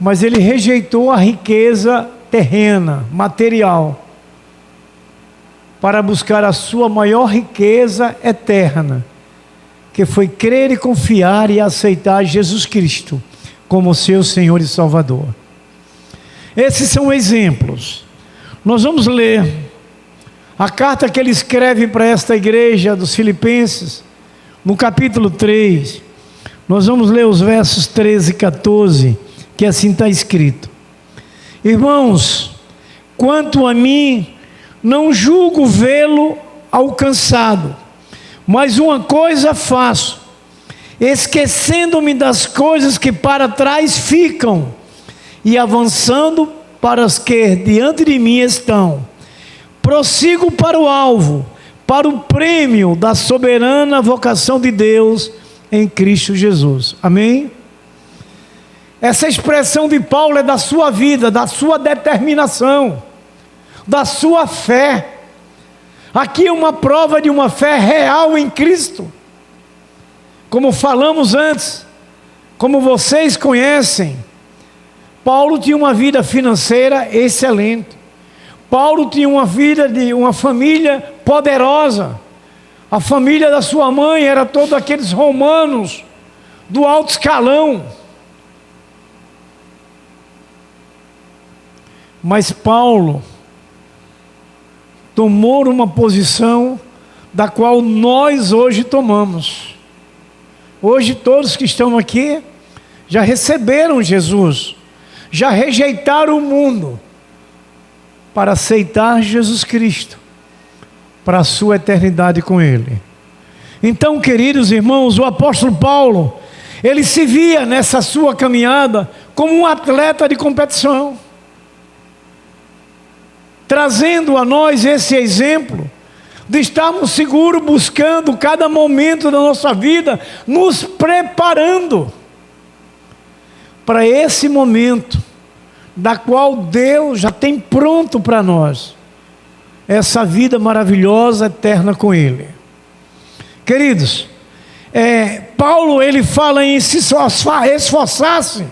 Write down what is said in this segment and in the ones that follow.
mas ele rejeitou a riqueza terrena, material, para buscar a sua maior riqueza eterna, que foi crer e confiar e aceitar Jesus Cristo como seu Senhor e Salvador. Esses são exemplos. Nós vamos ler a carta que ele escreve para esta igreja dos Filipenses, no capítulo 3. Nós vamos ler os versos 13 e 14, que assim está escrito: irmãos, quanto a mim, não julgo vê-lo alcançado, mas uma coisa faço, esquecendo-me das coisas que para trás ficam, e avançando para as que diante de mim estão, prossigo para o alvo, para o prêmio da soberana vocação de Deus em Cristo Jesus. Amém? Essa expressão de Paulo é da sua vida, da sua determinação, da sua fé. Aqui é uma prova de uma fé real em Cristo. Como falamos antes, como vocês conhecem, Paulo tinha uma vida financeira excelente. Paulo tinha uma vida de uma família poderosa. A família da sua mãe era todos aqueles romanos do alto escalão. Mas Paulo tomou uma posição da qual nós hoje tomamos. Hoje todos que estão aqui já receberam Jesus, já rejeitaram o mundo para aceitar Jesus Cristo, para a sua eternidade com Ele. Então, queridos irmãos, o apóstolo Paulo, ele se via nessa sua caminhada como um atleta de competição, trazendo a nós esse exemplo de estarmos seguros, buscando cada momento da nossa vida, nos preparando para esse momento, da qual Deus já tem pronto para nós, essa vida maravilhosa, eterna com Ele. Queridos, Paulo, ele fala em se esforçar-se,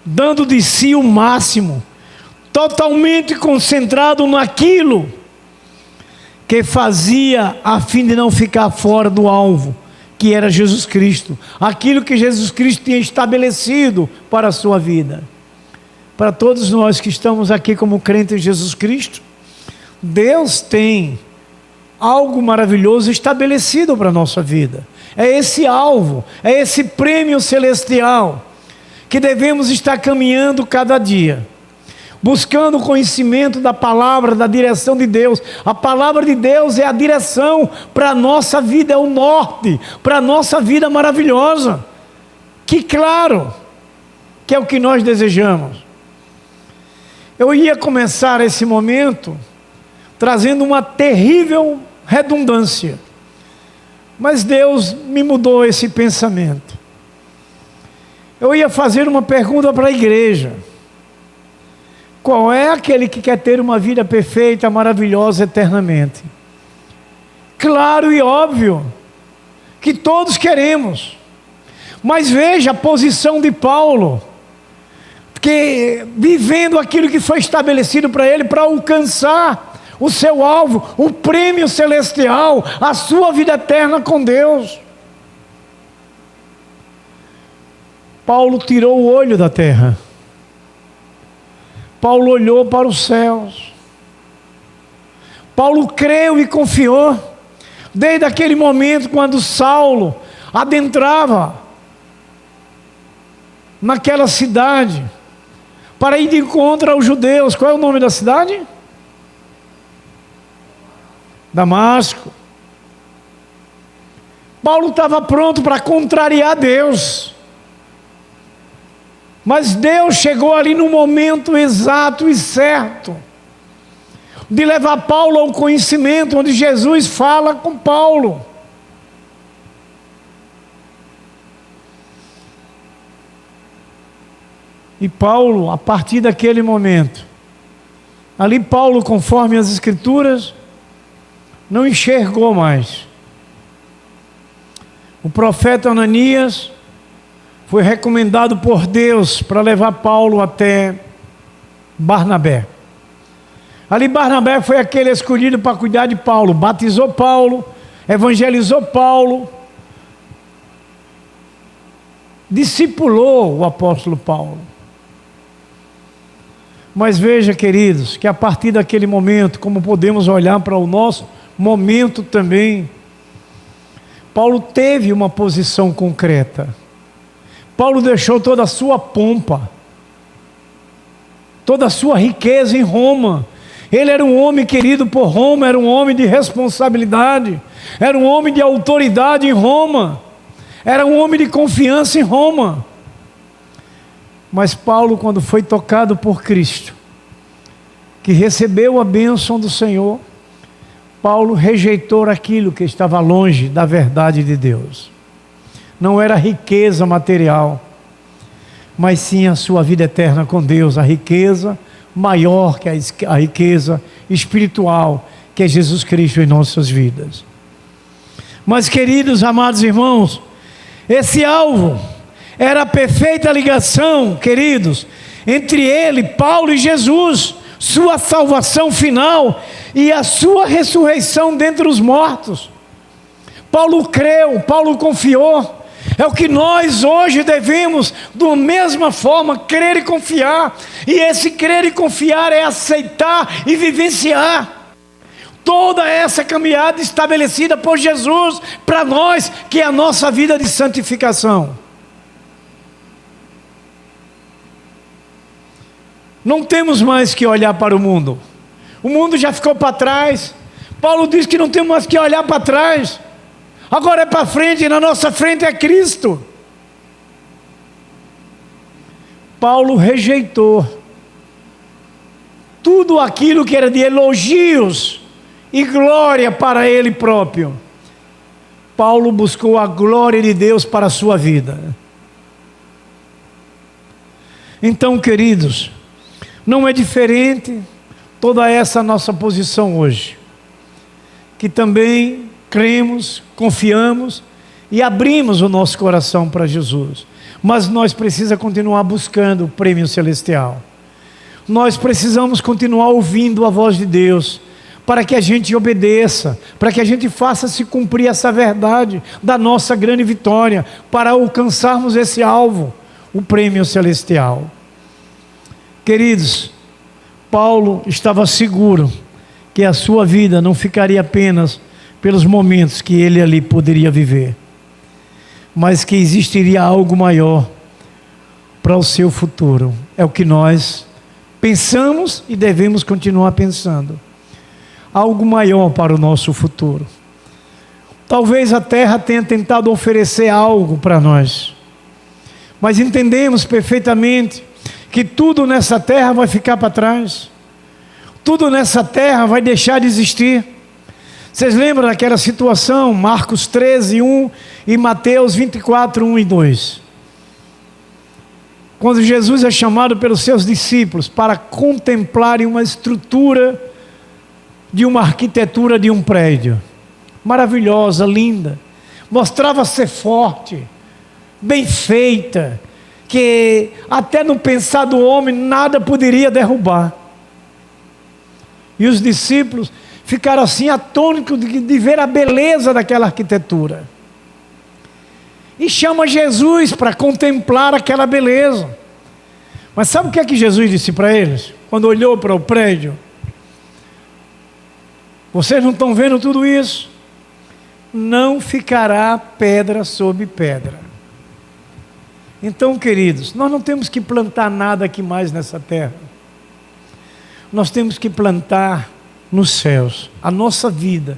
dando de si o máximo, totalmente concentrado naquilo que fazia, a fim de não ficar fora do alvo, que era Jesus Cristo, aquilo que Jesus Cristo tinha estabelecido para a sua vida. Para todos nós que estamos aqui como crentes em Jesus Cristo, Deus tem algo maravilhoso estabelecido para a nossa vida. É esse alvo, é esse prêmio celestial que devemos estar caminhando cada dia, buscando o conhecimento da palavra, da direção de Deus. A palavra de Deus é a direção para a nossa vida, é o norte para a nossa vida maravilhosa, que claro, que é o que nós desejamos. Eu ia começar esse momento trazendo uma terrível redundância, mas Deus me mudou esse pensamento. Eu ia fazer uma pergunta para a igreja: qual é aquele que quer ter uma vida perfeita, maravilhosa, eternamente? Claro e óbvio que todos queremos, mas veja a posição de Paulo, que vivendo aquilo que foi estabelecido para ele, para alcançar o seu alvo, o prêmio celestial, a sua vida eterna com Deus. Paulo tirou o olho da terra, Paulo olhou para os céus, Paulo creu e confiou, desde aquele momento quando Saulo adentrava naquela cidade, para ir de encontro aos judeus. Qual é o nome da cidade? Damasco. Paulo estava pronto para contrariar Deus, mas Deus chegou ali no momento exato e certo de levar Paulo ao conhecimento, onde Jesus fala com Paulo. E Paulo, a partir daquele momento, ali Paulo, conforme as Escrituras, não enxergou mais. O profeta Ananias foi recomendado por Deus para levar Paulo até Barnabé. Ali Barnabé foi aquele escolhido para cuidar de Paulo, batizou Paulo, evangelizou Paulo, discipulou o apóstolo Paulo. Mas veja, queridos, que a partir daquele momento, como podemos olhar para o nosso momento também, Paulo teve uma posição concreta. Paulo deixou toda a sua pompa, toda a sua riqueza em Roma. Ele era um homem querido por Roma, era um homem de responsabilidade, era um homem de autoridade em Roma, era um homem de confiança em Roma. Mas Paulo, quando foi tocado por Cristo, que recebeu a bênção do Senhor, Paulo rejeitou aquilo que estava longe da verdade de Deus. Não era riqueza material, mas sim a sua vida eterna com Deus, a riqueza maior que a riqueza espiritual, que é Jesus Cristo em nossas vidas. Mas, queridos, amados irmãos, esse alvo era a perfeita ligação, queridos, entre ele, Paulo e Jesus, sua salvação final e a sua ressurreição dentre os mortos. Paulo creu, Paulo confiou. É o que nós hoje devemos, da mesma forma, crer e confiar. E esse crer e confiar é aceitar e vivenciar toda essa caminhada estabelecida por Jesus para nós, que é a nossa vida de santificação. Não temos mais que olhar para o mundo. O mundo já ficou para trás. Paulo diz que não temos mais que olhar para trás. Agora é para frente, e na nossa frente é Cristo. Paulo rejeitou tudo aquilo que era de elogios e glória para ele próprio. Paulo buscou a glória de Deus para a sua vida. Então, queridos, não é diferente toda essa nossa posição hoje, que também cremos, confiamos e abrimos o nosso coração para Jesus. Mas nós precisamos continuar buscando o prêmio celestial. Nós precisamos continuar ouvindo a voz de Deus, para que a gente obedeça, para que a gente faça se cumprir essa verdade da nossa grande vitória, para alcançarmos esse alvo, o prêmio celestial. Queridos, Paulo estava seguro que a sua vida não ficaria apenas pelos momentos que ele ali poderia viver, mas que existiria algo maior para o seu futuro. É o que nós pensamos e devemos continuar pensando. Algo maior para o nosso futuro. Talvez a terra tenha tentado oferecer algo para nós, mas entendemos perfeitamente que tudo nessa terra vai ficar para trás. Tudo nessa terra vai deixar de existir. Vocês lembram daquela situação, Marcos 13, 1 e Mateus 24, 1 e 2? Quando Jesus é chamado pelos seus discípulos para contemplarem uma estrutura de uma arquitetura de um prédio. Maravilhosa, linda. Mostrava ser forte, bem feita, que até no pensar do homem nada poderia derrubar. E os discípulos ficaram assim atônitos de ver a beleza daquela arquitetura. E chama Jesus para contemplar aquela beleza. Mas sabe o que é que Jesus disse para eles? Quando olhou para o prédio: vocês não estão vendo tudo isso? Não ficará pedra sobre pedra. Então, queridos, nós não temos que plantar nada aqui mais nessa terra. Nós temos que plantar nos céus a nossa vida,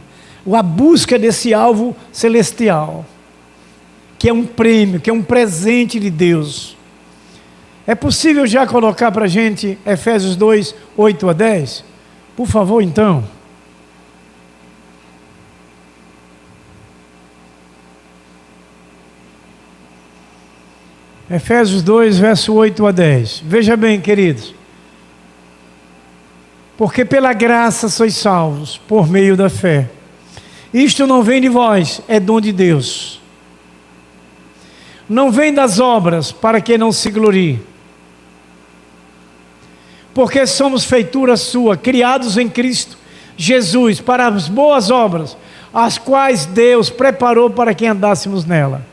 a busca desse alvo celestial, que é um prêmio, que é um presente de Deus. É possível já colocar para a gente Efésios 2, 8 a 10? Por favor, então. Efésios 2, verso 8 a 10. Veja bem, queridos. Porque pela graça sois salvos, por meio da fé. Isto não vem de vós, é dom de Deus. não vem das obras, para que não se glorie. Porque somos feitura sua, criados em Cristo Jesus, para as boas obras, as quais Deus preparou para que andássemos nela.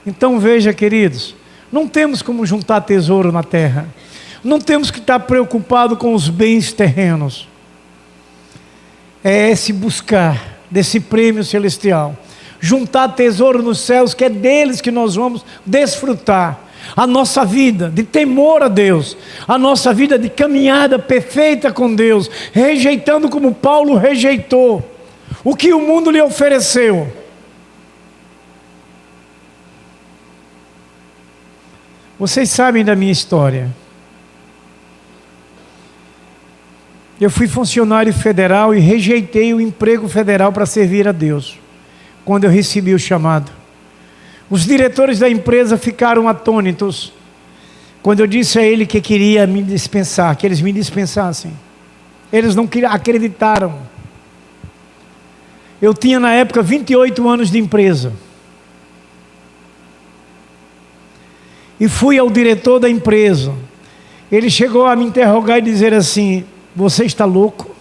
Então veja, queridos, não temos como juntar tesouro na terra. Não temos que estar preocupados com os bens terrenos. É esse buscar desse prêmio celestial. Juntar tesouro nos céus, que é deles que nós vamos desfrutar. A nossa vida de temor a Deus. A nossa vida de caminhada perfeita com Deus. Rejeitando como Paulo rejeitou o que o mundo lhe ofereceu. Vocês sabem da minha história. Eu fui funcionário federal e rejeitei o emprego federal para servir a Deus, quando eu recebi o chamado. Os diretores da empresa ficaram atônitos, quando eu disse a ele que queria me dispensar, que eles me dispensassem. Eles não acreditaram. Eu tinha na época 28 anos de empresa. E fui ao diretor da empresa. Ele chegou a me interrogar e dizer assim: você está louco?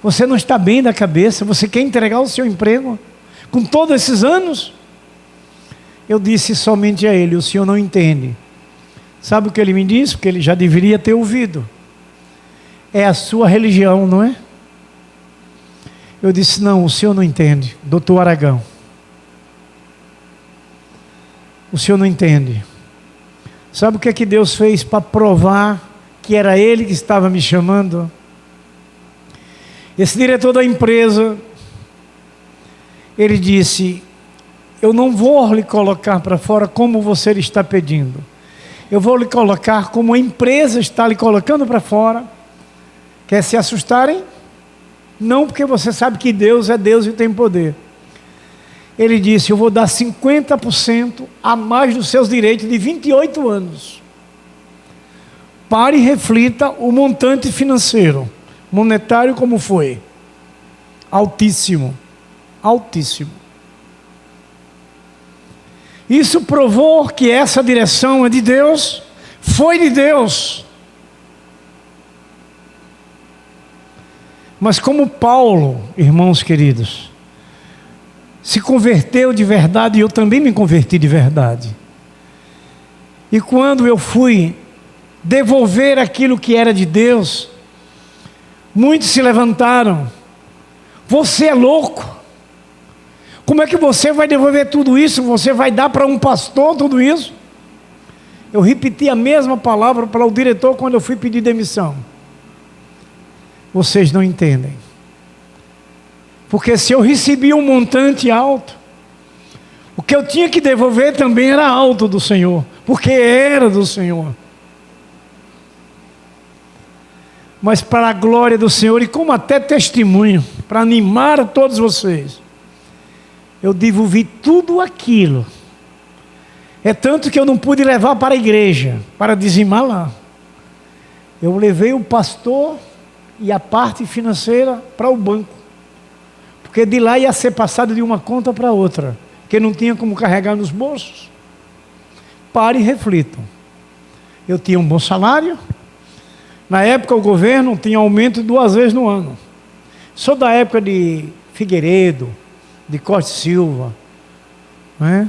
Você não está bem da cabeça? Você quer entregar o seu emprego com todos esses anos? Eu disse somente a ele: o senhor não entende. Sabe o que ele me disse? Porque ele já deveria ter ouvido. É a sua religião, não é? Eu disse: não, o senhor não entende, doutor Aragão. O senhor não entende. Sabe o que é que Deus fez para provar que era Ele que estava me chamando? Esse diretor da empresa, ele disse: eu não vou lhe colocar para fora como você está pedindo. Eu vou lhe colocar como a empresa está lhe colocando para fora. Quer se assustarem? Não, porque você sabe que Deus é Deus e tem poder. Ele disse: eu vou dar 50% a mais dos seus direitos de 28 anos. Pare e reflita o montante financeiro, monetário como foi. Altíssimo, altíssimo. Isso provou que essa direção é de Deus, foi de Deus. Mas como Paulo, irmãos queridos, se converteu de verdade, e eu também me converti de verdade. E quando eu fui devolver aquilo que era de Deus, muitos se levantaram: você é louco? Como é que você vai devolver tudo isso? Você vai dar para um pastor tudo isso? Eu repeti a mesma palavra para o diretor quando eu fui pedir demissão. Vocês não entendem. Porque se eu recebi um montante alto, o que eu tinha que devolver também era alto do Senhor, porque era do Senhor. Mas para a glória do Senhor, e como até testemunho, para animar a todos vocês, eu devolvi tudo aquilo. É tanto que eu não pude levar para a igreja, para dizimar lá. Eu levei o pastor e a parte financeira para o banco. Porque de lá ia ser passado de uma conta para outra, que não tinha como carregar nos bolsos. Pare e reflitam. Eu tinha um bom salário. Na época o governo tinha aumento 2 vezes no ano. Sou da época de Figueiredo, de Costa Silva, né?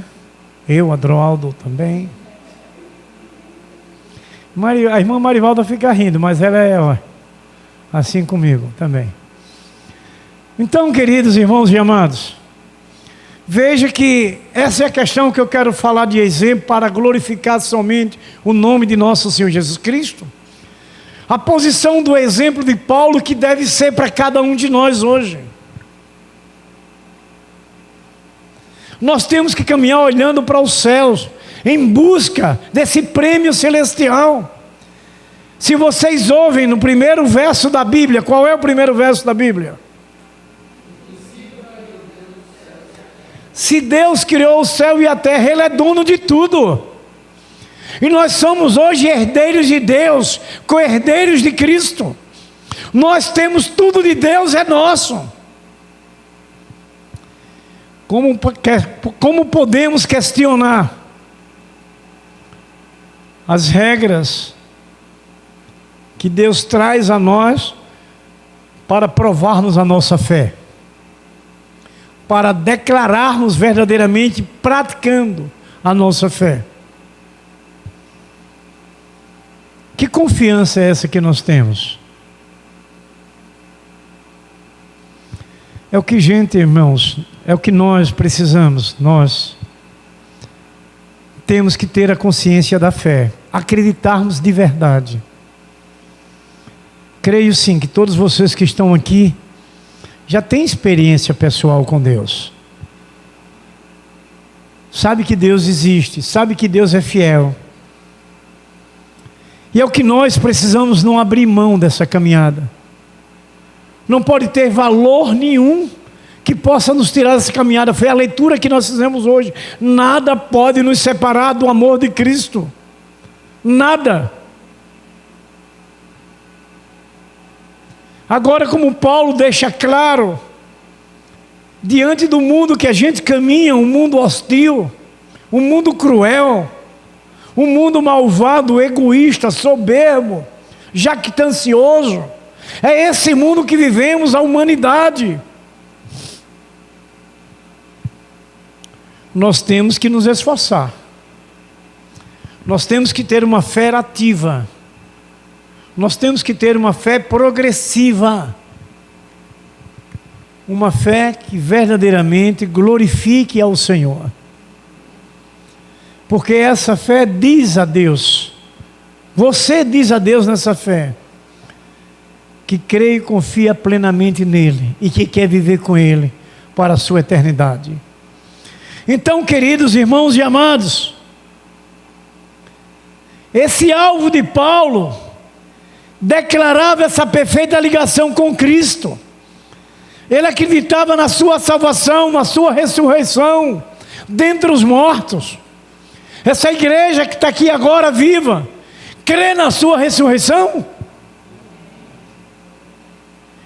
Eu, Adroaldo também. A irmã Marivalda fica rindo, mas ela é assim comigo também. Então, queridos irmãos e amados, veja que essa é a questão que eu quero falar de exemplo para glorificar somente o nome de nosso Senhor Jesus Cristo. A posição do exemplo de Paulo que deve ser para cada um de nós hoje. Nós temos que caminhar olhando para os céus, em busca desse prêmio celestial. Se vocês ouvem no primeiro verso da Bíblia, qual é o primeiro verso da Bíblia? Se Deus criou o céu e a terra, Ele é dono de tudo. E nós somos hoje herdeiros de Deus, co-herdeiros de Cristo. Nós temos tudo de Deus, é nosso. Como podemos questionar as regras que Deus traz a nós para provarmos a nossa fé, para declararmos verdadeiramente praticando a nossa fé. Que confiança é essa que nós temos? É o que, gente, irmãos, é o que nós precisamos. Nós temos que ter a consciência da fé, acreditarmos de verdade. Creio sim que todos vocês que estão aqui já têm experiência pessoal com Deus. Sabe que Deus existe, sabe que Deus é fiel. E é o que nós precisamos não abrir mão dessa caminhada. Não pode ter valor nenhum que possa nos tirar dessa caminhada. Foi a leitura que nós fizemos hoje. Nada pode nos separar do amor de Cristo. Nada. Agora, como Paulo deixa claro, diante do mundo que a gente caminha, um mundo hostil, um mundo cruel, um mundo malvado, egoísta, soberbo, jactancioso, é esse mundo que vivemos, a humanidade. Nós temos que nos esforçar. Nós temos que ter uma fé ativa. Nós temos que ter uma fé progressiva. Uma fé que verdadeiramente glorifique ao Senhor. Porque essa fé diz a Deus, você diz a Deus nessa fé, que crê e confia plenamente nele e que quer viver com ele para a sua eternidade. Então, queridos irmãos e amados, esse alvo de Paulo declarava essa perfeita ligação com Cristo. Ele acreditava na sua salvação, na sua ressurreição dentre os mortos. Essa igreja que está aqui agora viva, crê na sua ressurreição?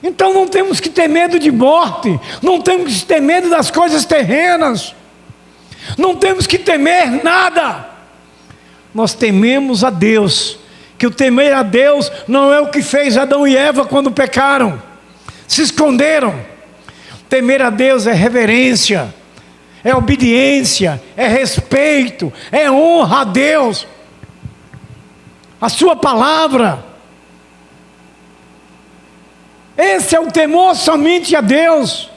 Então não temos que ter medo de morte, não temos que ter medo das coisas terrenas, não temos que temer nada. Nós tememos a Deus, que o temer a Deus não é o que fez Adão e Eva quando pecaram, se esconderam. Temer a Deus é reverência, é obediência, é respeito, é honra a Deus, a sua palavra. Esse é o temor somente a Deus.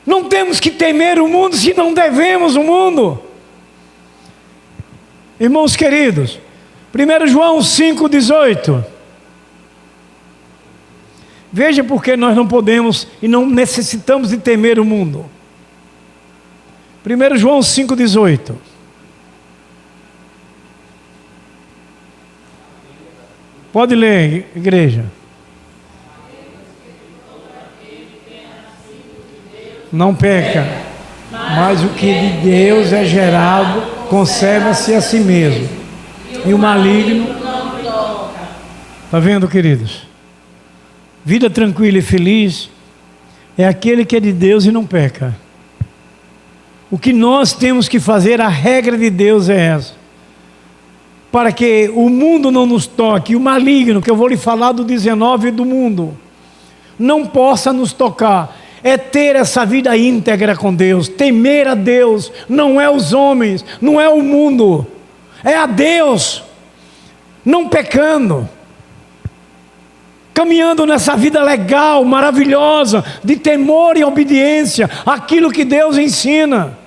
Não temos que temer o mundo se não devemos o mundo. Irmãos queridos, 1 João 5,18. Veja porque nós não podemos e não necessitamos de temer o mundo. 1 João 5,18. Pode ler, igreja. Não peca, mas o que de Deus é gerado, conserva-se a si mesmo. E o maligno não toca. Está vendo, queridos? Vida tranquila e feliz é aquele que é de Deus e não peca. O que nós temos que fazer, a regra de Deus é essa. Para que o mundo não nos toque, o maligno, que eu vou lhe falar do 19 do mundo, não possa nos tocar. É ter essa vida íntegra com Deus, temer a Deus, não é os homens, não é o mundo, é a Deus, não pecando, caminhando nessa vida legal, maravilhosa, de temor e obediência, aquilo que Deus ensina,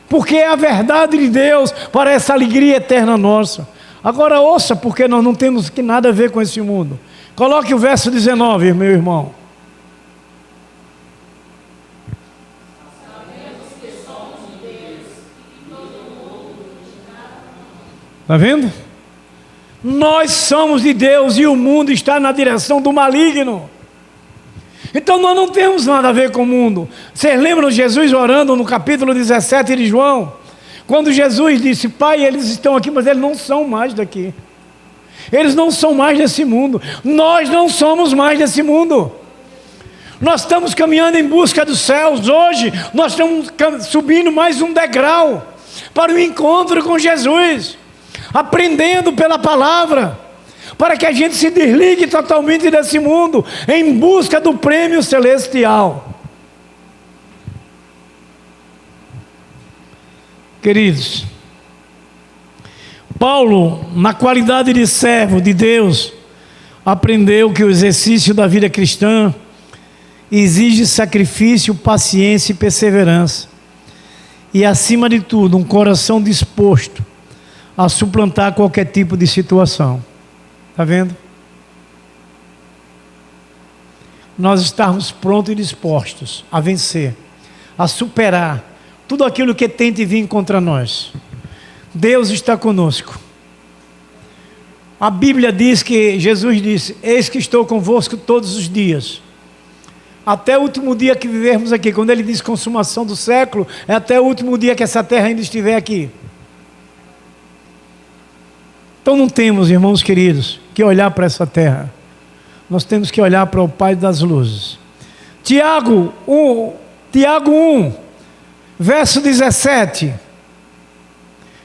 porque é a verdade de Deus para essa alegria eterna nossa. Agora ouça, porque nós não temos que nada a ver com esse mundo. Coloque o verso 19, meu irmão. Está vendo? Nós somos de Deus e o mundo está na direção do maligno. Então nós não temos nada a ver com o mundo. Vocês lembram Jesus orando no capítulo 17 de João? Quando Jesus disse: Pai, eles estão aqui, mas eles não são mais daqui. Eles não são mais desse mundo. Nós não somos mais desse mundo. Nós estamos caminhando em busca dos céus. Hoje nós estamos subindo mais um degrau. para o encontro com Jesus, aprendendo pela palavra, para que a gente se desligue totalmente desse mundo, em busca do prêmio celestial. Queridos, Paulo, na qualidade de servo de Deus, aprendeu que o exercício da vida cristã exige sacrifício, paciência e perseverança. E, acima de tudo, um coração disposto a suplantar qualquer tipo de situação. Está vendo? Nós estarmos prontos e dispostos a vencer, a superar tudo aquilo que tente vir contra nós. Deus está conosco. A Bíblia diz que Jesus disse: eis que estou convosco todos os dias, até o último dia que vivermos aqui. Quando ele diz consumação do século, é até o último dia que essa terra ainda estiver aqui. Então não temos, irmãos queridos, que olhar para essa terra. Nós temos que olhar para o Pai das luzes. Tiago 1, verso 17.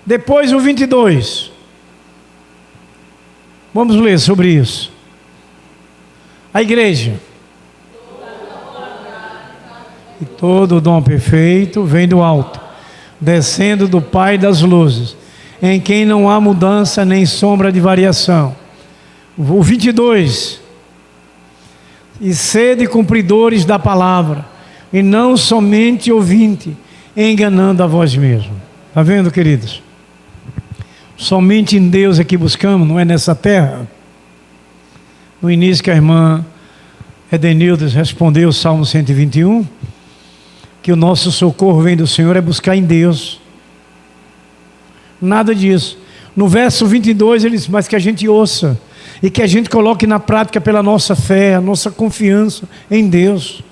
Depois o 22. Vamos ler sobre isso. A igreja. E todo o dom perfeito vem do alto, descendo do Pai das luzes, em quem não há mudança nem sombra de variação. O 22. E sede cumpridores da palavra, e não somente ouvinte, enganando a vós mesmos. Está vendo, queridos? Somente em Deus é que buscamos, não é nessa terra. No início que a irmã Edenildes respondeu o Salmo 121, que o nosso socorro vem do Senhor, é buscar em Deus. Nada disso. No verso 22 ele diz: mas que a gente ouça e que a gente coloque na prática pela nossa fé, a nossa confiança em Deus.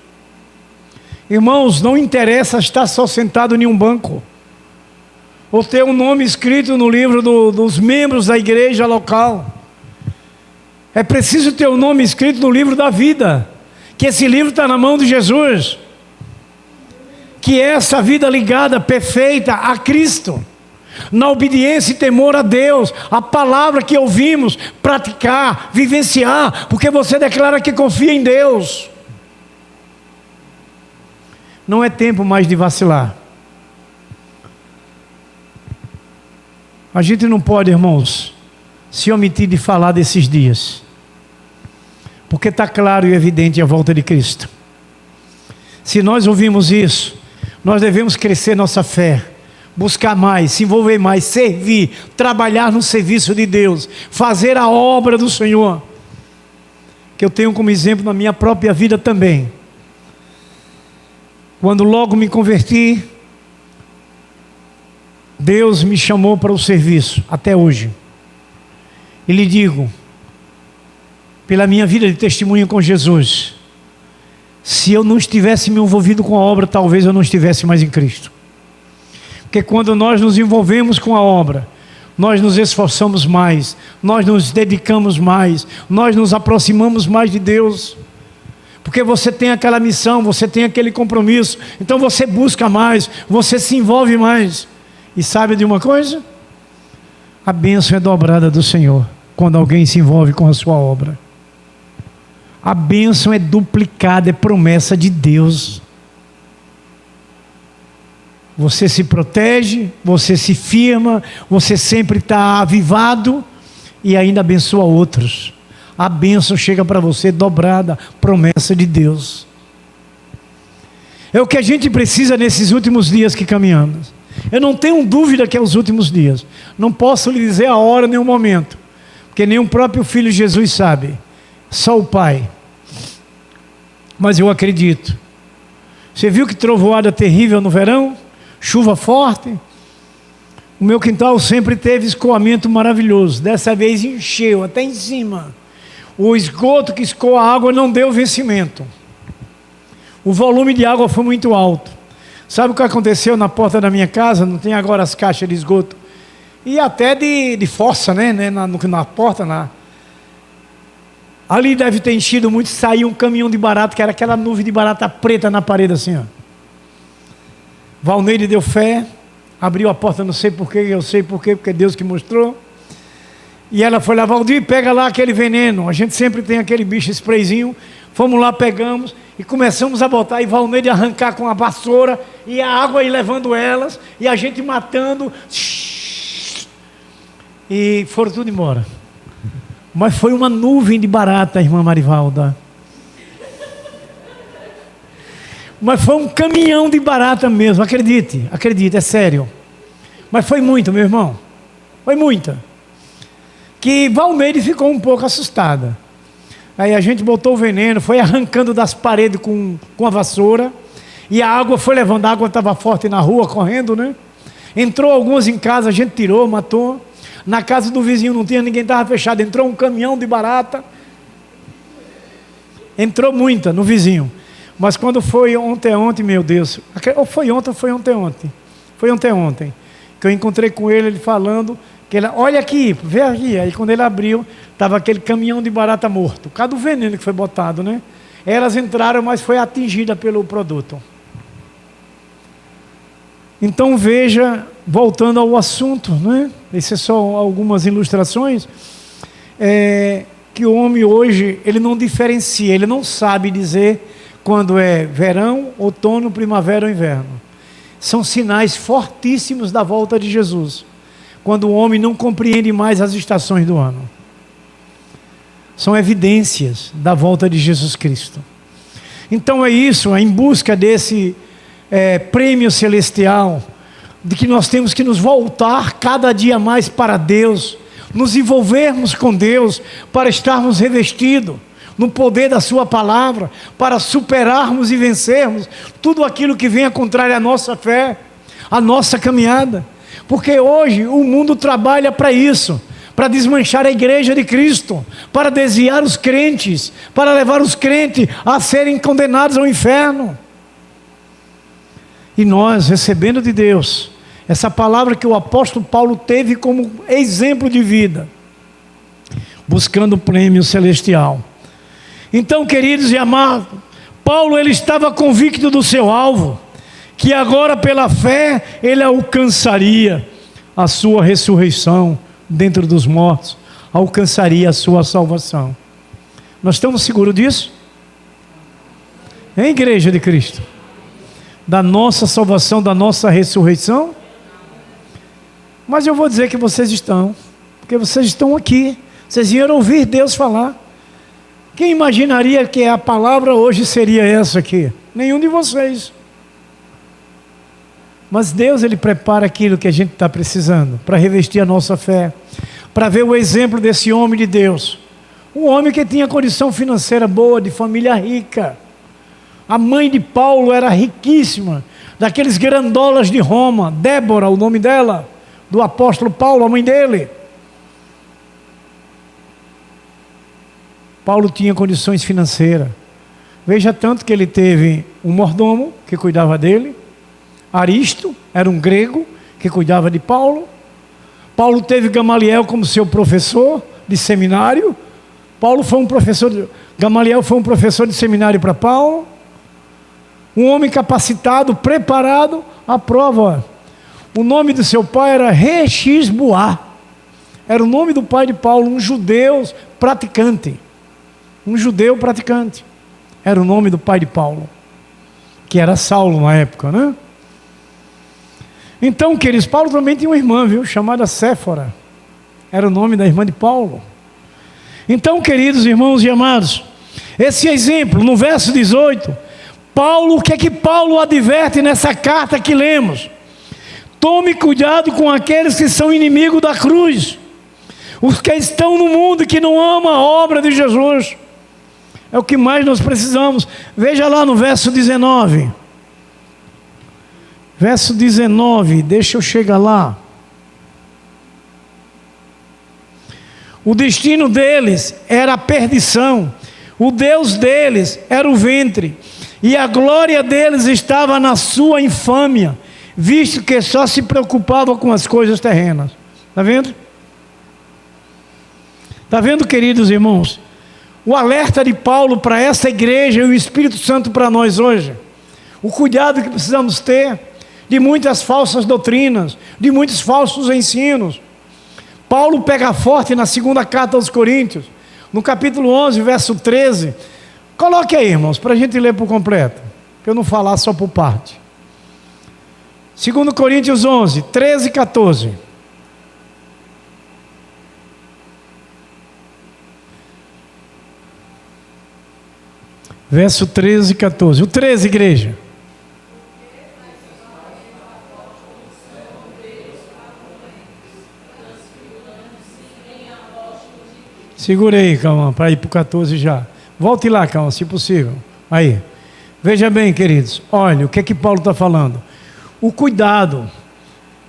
Irmãos, não interessa estar só sentado em um banco, ou ter um nome escrito no livro dos membros da igreja local. É preciso ter o nome escrito no livro da vida, que esse livro está na mão de Jesus, que é essa vida ligada, perfeita a Cristo, na obediência e temor a Deus, a palavra que ouvimos, praticar, vivenciar, porque você declara que confia em Deus. Não é tempo mais de vacilar. A gente não pode, irmãos, se omitir de falar desses dias, porque está claro e evidente a volta de Cristo. Se nós ouvimos isso, nós devemos crescer nossa fé, buscar mais, se envolver mais, servir, trabalhar no serviço de Deus, fazer a obra do Senhor, que eu tenho como exemplo na minha própria vida também. Quando logo me converti, Deus me chamou para o serviço, até hoje. E lhe digo, pela minha vida de testemunho com Jesus, se eu não estivesse me envolvido com a obra, talvez eu não estivesse mais em Cristo. Porque quando nós nos envolvemos com a obra, nós nos esforçamos mais, nós nos dedicamos mais, nós nos aproximamos mais de Deus. Porque você tem aquela missão, você tem aquele compromisso, então você busca mais, você se envolve mais. E sabe de uma coisa? A bênção é dobrada do Senhor quando alguém se envolve com a sua obra. A bênção é duplicada, é promessa de Deus. Você se protege, você se firma, você sempre está avivado e ainda abençoa outros. A bênção chega para você dobrada, promessa de Deus. É o que a gente precisa nesses últimos dias que caminhamos. Eu não tenho dúvida que é os últimos dias. Não posso lhe dizer a hora nem o momento, porque nem o próprio Filho Jesus sabe, só o Pai. Mas eu acredito. Você viu que trovoada terrível no verão? Chuva forte? O meu quintal sempre teve escoamento maravilhoso. Dessa vez encheu até em cima. O esgoto que escoa a água não deu vencimento. O volume de água foi muito alto. Sabe o que aconteceu na porta da minha casa? Não tem agora as caixas de esgoto. E até de fossa, né? Na porta lá. Ali deve ter enchido muito. Saiu um caminhão de barata, que era aquela nuvem de barata preta na parede assim, ó. Valneide deu fé. Abriu a porta, não sei porquê, eu sei porquê, porque é Deus que mostrou. E ela foi lá, Valdir, pega lá aquele veneno. A gente sempre tem aquele bicho sprayzinho. Fomos lá, pegamos e começamos a botar. E Valneide arrancar com a vassoura. E a água aí levando elas. E a gente matando. E foram tudo embora. Mas foi uma nuvem de barata, irmã Marivalda. Mas foi um caminhão de barata mesmo. Acredite, é sério. Mas foi muito, meu irmão. Foi muita. Que Valneide ficou um pouco assustada. Aí a gente botou o veneno, foi arrancando das paredes com a vassoura, e a água foi levando, a água estava forte na rua, correndo, né? Entrou algumas em casa, a gente tirou, matou. Na casa do vizinho não tinha, ninguém estava fechado, entrou um caminhão de barata. Entrou muita no vizinho. Mas quando foi ontem, meu Deus, ou foi ontem, foi ontem, que eu encontrei com ele falando, que ele, olha aqui, vê aqui. Aí quando ele abriu, estava aquele caminhão de barata morto, por causa do veneno que foi botado, né? Elas entraram, mas foi atingida pelo produto. Então veja, voltando ao assunto, né? Essas são algumas ilustrações, que o homem hoje, ele não diferencia, ele não sabe dizer quando é verão, outono, primavera ou inverno. São sinais fortíssimos da volta de Jesus, quando o homem não compreende mais as estações do ano. São evidências da volta de Jesus Cristo. Então é isso, em busca desse prêmio celestial, de que nós temos que nos voltar cada dia mais para Deus, nos envolvermos com Deus, para estarmos revestidos no poder da sua palavra, para superarmos e vencermos tudo aquilo que venha contrário à nossa fé, à nossa caminhada. Porque hoje o mundo trabalha para isso, para desmanchar a igreja de Cristo, para desviar os crentes, para levar os crentes a serem condenados ao inferno. E nós, recebendo de Deus essa palavra que o apóstolo Paulo teve como exemplo de vida, buscando o prêmio celestial. Então, queridos e amados, Paulo, ele estava convicto do seu alvo, que agora pela fé ele alcançaria a sua ressurreição dentro dos mortos, alcançaria a sua salvação. Nós estamos seguros disso? Hein, igreja de Cristo? Da nossa salvação, da nossa ressurreição? Mas eu vou dizer que vocês estão, porque vocês estão aqui, vocês vieram ouvir Deus falar. Quem imaginaria que a palavra hoje seria essa aqui? Nenhum de vocês. Mas Deus, ele prepara aquilo que a gente está precisando, para revestir a nossa fé, para ver o exemplo desse homem de Deus. Um homem que tinha condição financeira boa, de família rica. A mãe de Paulo era riquíssima, daqueles grandolas de Roma, Débora, o nome dela, do apóstolo Paulo, a mãe dele. Paulo tinha condições financeiras. Veja tanto que ele teve um mordomo que cuidava dele. Aristo era um grego que cuidava de Paulo. Paulo teve Gamaliel como seu professor de seminário. Gamaliel foi um professor de seminário para Paulo. Um homem capacitado, preparado. A prova, o nome do seu pai era Rexisboá. Era o nome do pai de Paulo, um judeu praticante. Era o nome do pai de Paulo, que era Saulo na época, né? Então, queridos, Paulo também tinha uma irmã, viu? Chamada Séfora. Era o nome da irmã de Paulo. Então, queridos irmãos e amados, esse exemplo, no verso 18, Paulo, o que é que Paulo adverte nessa carta que lemos? Tome cuidado com aqueles que são inimigos da cruz, os que estão no mundo e que não amam a obra de Jesus. É o que mais nós precisamos. Veja lá no verso 19. Verso 19, deixa eu chegar lá. O destino deles era a perdição. O Deus deles era o ventre. E a glória deles estava na sua infâmia, visto que só se preocupava com as coisas terrenas. Está vendo? Está vendo, queridos irmãos? O alerta de Paulo para essa igreja e o Espírito Santo para nós hoje. O cuidado que precisamos ter de muitas falsas doutrinas, de muitos falsos ensinos. Paulo pega forte na segunda carta aos Coríntios, no capítulo 11, verso 13. Coloque aí, irmãos, para a gente ler por completo, para eu não falar só por parte. 2 Coríntios 11, 13 e 14. Verso 13 e 14. O 13, igreja. Segura aí, calma, para ir para o 14 já. Volte lá, calma, se possível. Aí. Veja bem, queridos. Olha, o que é que Paulo está falando? O cuidado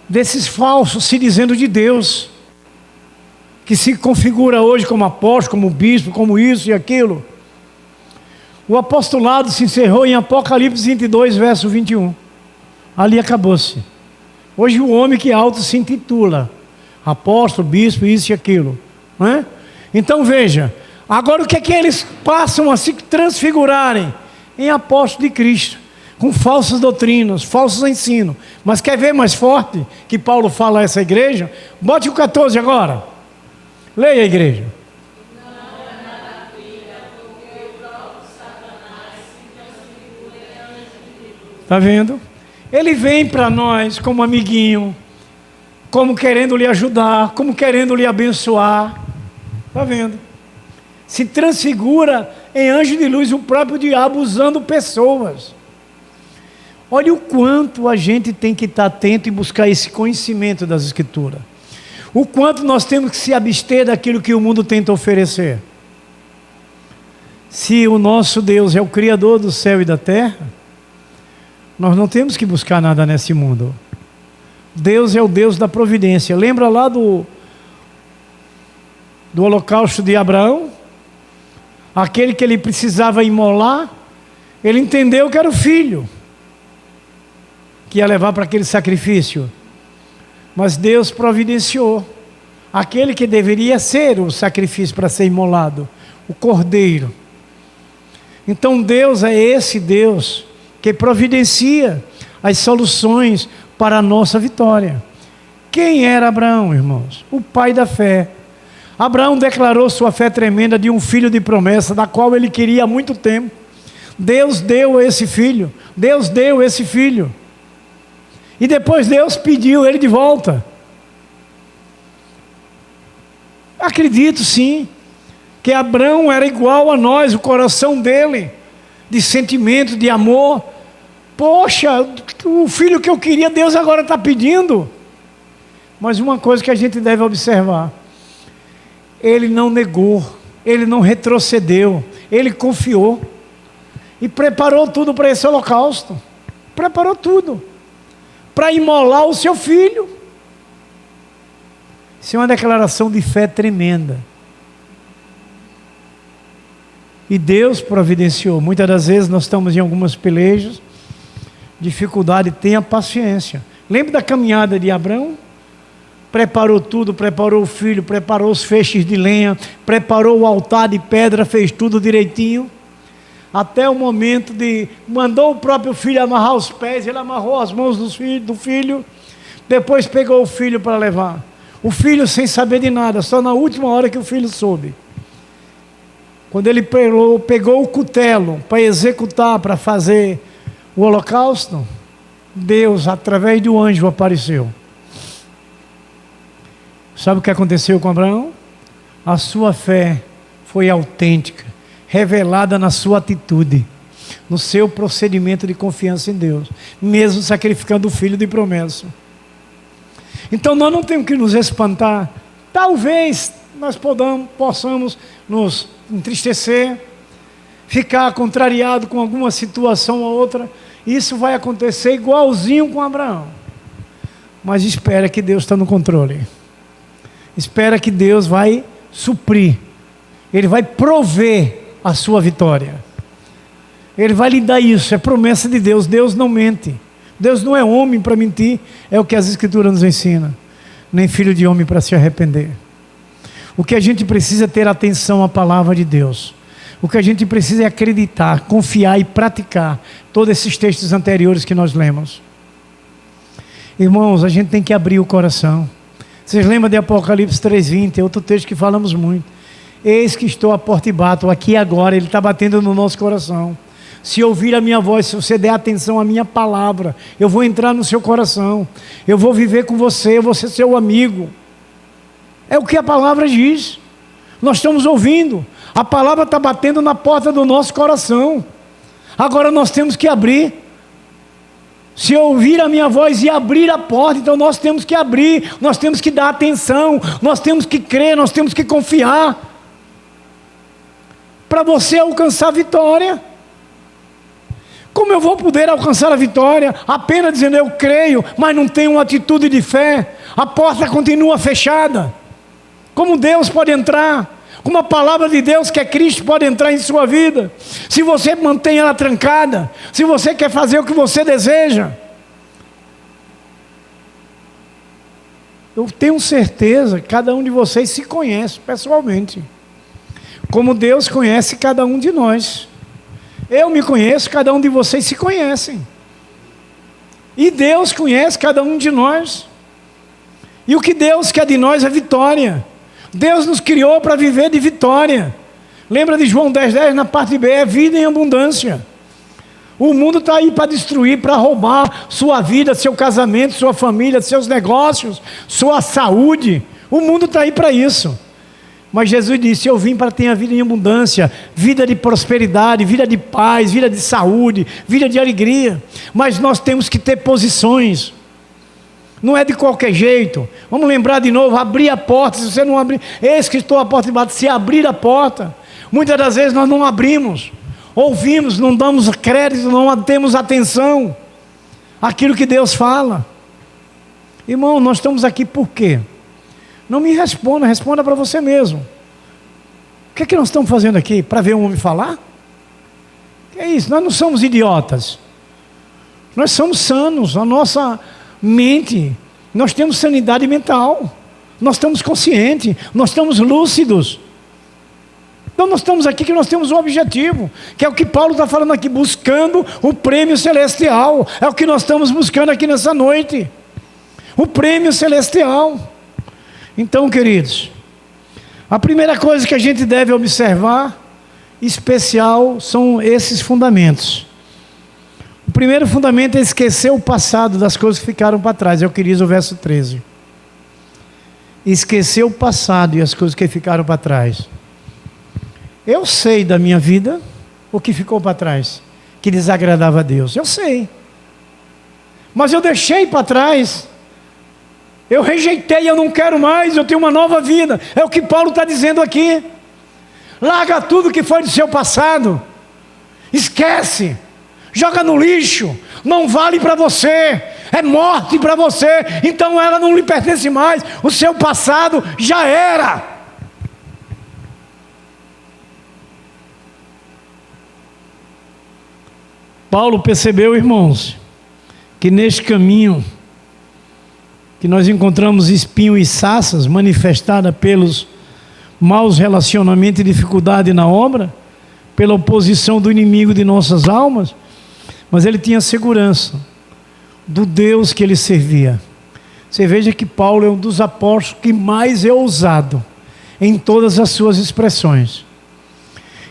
desses falsos se dizendo de Deus, que se configura hoje como apóstolo, como bispo, como isso e aquilo. O apostolado se encerrou em Apocalipse 22, verso 21. Ali acabou-se. Hoje o homem que alto se intitula apóstolo, bispo, isso e aquilo, não é? Então veja, agora o que é que eles passam a se transfigurarem? Em apóstolos de Cristo, com falsas doutrinas, falsos ensinos. Mas quer ver mais forte que Paulo fala a essa igreja? Bote o 14 agora. Leia a igreja. Está vendo? Ele vem para nós como amiguinho, como querendo lhe ajudar, como querendo lhe abençoar. Está vendo? Se transfigura em anjo de luz o próprio diabo usando pessoas. Olha o quanto a gente tem que estar atento e buscar esse conhecimento das Escrituras. O quanto nós temos que se abster daquilo que o mundo tenta oferecer. Se o nosso Deus é o Criador do céu e da terra, nós não temos que buscar nada nesse mundo. Deus é o Deus da providência. Lembra lá do holocausto de Abraão? Aquele que ele precisava imolar, ele entendeu que era o filho que ia levar para aquele sacrifício. Mas Deus providenciou aquele que deveria ser o sacrifício para ser imolado, o cordeiro. Então Deus é esse Deus que providencia as soluções para a nossa vitória. Quem era Abraão, irmãos? O pai da fé. Abraão declarou sua fé tremenda de um filho de promessa, da qual ele queria há muito tempo. Deus deu esse filho. Deus deu esse filho. E depois Deus pediu ele de volta. Acredito sim, que Abraão era igual a nós, o coração dele, de sentimento, de amor. Poxa, o filho que eu queria, Deus agora está pedindo. Mas uma coisa que a gente deve observar: ele não negou, ele não retrocedeu, ele confiou e preparou tudo para esse holocausto. Preparou tudo para imolar o seu filho. Isso é uma declaração de fé tremenda. E Deus providenciou. Muitas das vezes nós estamos em algumas pelejas, dificuldade, tenha paciência. Lembra da caminhada de Abraão? Preparou tudo, preparou o filho, preparou os feixes de lenha, preparou o altar de pedra, fez tudo direitinho, até o momento de, mandou o próprio filho amarrar os pés, ele amarrou as mãos do filho, depois pegou o filho para levar, o filho sem saber de nada, só na última hora que o filho soube. Quando ele pegou o cutelo para executar, para fazer o holocausto, Deus, através do anjo, apareceu. Sabe o que aconteceu com Abraão? A sua fé foi autêntica, revelada na sua atitude, no seu procedimento de confiança em Deus, mesmo sacrificando o filho de promessa. Então nós não temos que nos espantar. Talvez nós possamos nos entristecer, ficar contrariado com alguma situação ou outra. Isso vai acontecer igualzinho com Abraão. Mas espera que Deus está no controle. Espera que Deus vai suprir. Ele vai prover a sua vitória. Ele vai lhe dar isso. É promessa de Deus. Deus não mente. Deus não é homem para mentir. É o que as Escrituras nos ensinam. Nem filho de homem para se arrepender. O que a gente precisa é ter atenção à palavra de Deus. O que a gente precisa é acreditar, confiar e praticar todos esses textos anteriores que nós lemos. Irmãos, a gente tem que abrir o coração. Vocês lembram de Apocalipse 3:20? É outro texto que falamos muito. Eis que estou à porta e bato, aqui agora. Ele está batendo no nosso coração. Se ouvir a minha voz, se você der atenção à minha palavra, eu vou entrar no seu coração, eu vou viver com você, eu vou ser seu amigo. É o que a palavra diz. Nós estamos ouvindo, a palavra está batendo na porta do nosso coração. Agora nós temos que abrir. Se ouvir a minha voz e abrir a porta, então nós temos que abrir, nós temos que dar atenção, nós temos que crer, nós temos que confiar, para você alcançar a vitória. Como eu vou poder alcançar a vitória apenas dizendo eu creio, mas não tenho uma atitude de fé? A porta continua fechada. Como Deus pode entrar? Como a palavra de Deus, que é Cristo, pode entrar em sua vida? Se você mantém ela trancada, se você quer fazer o que você deseja. Eu tenho certeza que cada um de vocês se conhece pessoalmente, como Deus conhece cada um de nós. Eu me conheço, cada um de vocês se conhecem. E Deus conhece cada um de nós. E o que Deus quer de nós é vitória. Deus nos criou para viver de vitória. Lembra de João 10:10, na parte B, é vida em abundância. O mundo está aí para destruir, para roubar sua vida, seu casamento, sua família, seus negócios, sua saúde. O mundo está aí para isso. Mas Jesus disse, eu vim para ter a vida em abundância, vida de prosperidade, vida de paz, vida de saúde, vida de alegria. Mas nós temos que ter posições. Não é de qualquer jeito. Vamos lembrar de novo, abrir a porta. Se você não abrir, eis que estou à porta e bato. Se abrir a porta, muitas das vezes nós não abrimos. Ouvimos, não damos crédito, não temos atenção àquilo que Deus fala. Irmão, nós estamos aqui por quê? Não me responda, responda para você mesmo. O que é que nós estamos fazendo aqui? Para ver um homem falar? Que é isso? Nós não somos idiotas. Nós somos sanos, a nossa mente, nós temos sanidade mental. Nós estamos conscientes, nós estamos lúcidos. Então nós estamos aqui que nós temos um objetivo, que é o que Paulo está falando aqui, buscando o prêmio celestial. É o que nós estamos buscando aqui nessa noite. O prêmio celestial. Então, queridos, a primeira coisa que a gente deve observar, especial, são esses fundamentos. O primeiro fundamento é esquecer o passado das coisas que ficaram para trás. Eu queria o verso 13. Esquecer o passado e as coisas que ficaram para trás. Eu sei da minha vida o que ficou para trás, que desagradava a Deus. Eu sei. Mas eu deixei para trás. Eu rejeitei, eu não quero mais, eu tenho uma nova vida. É o que Paulo está dizendo aqui. Larga tudo que foi do seu passado. Esquece. Joga no lixo. Não vale para você. É morte para você. Então ela não lhe pertence mais. O seu passado já era. Paulo percebeu, irmãos, que neste caminho que nós encontramos espinho e sarças manifestada pelos maus relacionamentos e dificuldade na obra, pela oposição do inimigo de nossas almas, mas ele tinha segurança do Deus que ele servia. Você veja que Paulo é um dos apóstolos que mais é ousado em todas as suas expressões.